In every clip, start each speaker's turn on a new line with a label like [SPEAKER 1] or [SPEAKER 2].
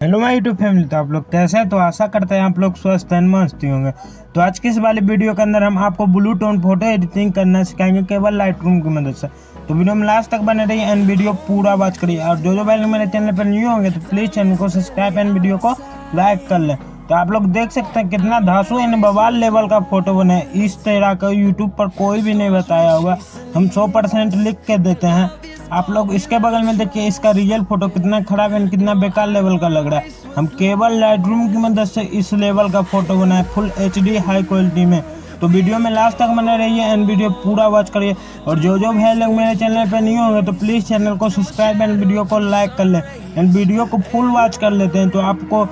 [SPEAKER 1] Hello my YouTube family. तो आप लोग कैसे हैं? तो आशा करते हैं आप लोग स्वस्थ एंड मस्त होंगे। तो आज की इस वाली वीडियो के अंदर हम आपको ब्लू टोन फोटो एडिटिंग करना सिखाएंगे केवल लाइटरूम की मदद से। तो वीडियो में लास्ट तक बने रहिए एंड वीडियो पूरा वॉच करिए। और जो भाई मेरे चैनल पर न्यू होंगे तो प्लीज़ चैनल को सब्सक्राइब एंड वीडियो को लाइक कर लें। तो आप लोग देख सकते हैं कितना धांसू एंड बवाल लेवल का फोटो बना है। इस तरह का यूट्यूब पर कोई भी नहीं बताया होगा। हम 100% लिख के देते हैं। आप लोग इसके बगल में देखिए इसका रियल फोटो कितना खराब एंड कितना बेकार लेवल का लग रहा है। हम केवल लाइटरूम की मदद से इस लेवल का फोटो बनाए फुल HD हाई क्वालिटी में। तो वीडियो में लास्ट तक बने रहिए एंड वीडियो पूरा वॉच करिए। और जो भाई लोग मेरे चैनल पे नहीं होंगे तो प्लीज़ चैनल को सब्सक्राइब एंड वीडियो को लाइक कर लें एंड वीडियो को फुल वॉच कर लेते हैं। तो आपको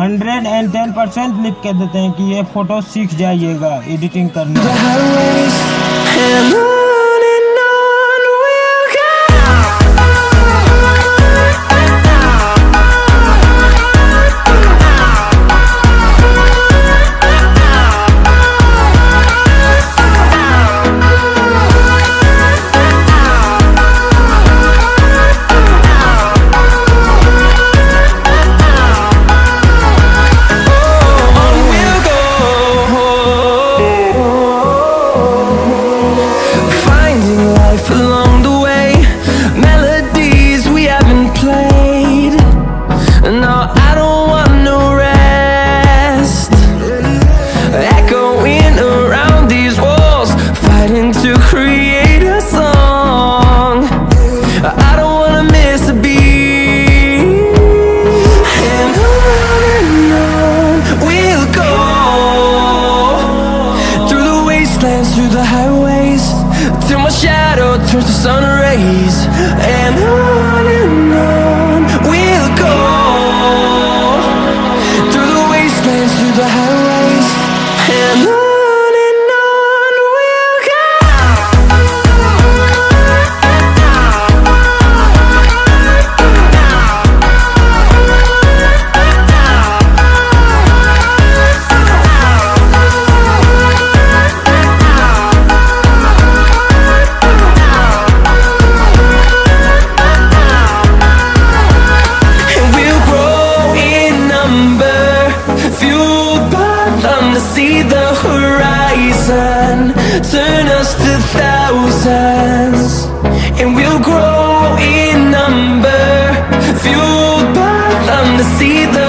[SPEAKER 1] 110% लिख के देते हैं कि ये फोटो सीख जाइएगा एडिटिंग करना।
[SPEAKER 2] Along the way, melodies we haven't played. No, I don't want no rest. Echoing around these walls, fighting to create a song. I don't wanna miss a beat. And on we'll go, through the wastelands, through the highways, till my shadow turns to sun rays. And on we'll go, through the wastelands, through the highways. And on we'll go. To see the horizon turn us to thousands, and we'll grow in number, fueled by them to see the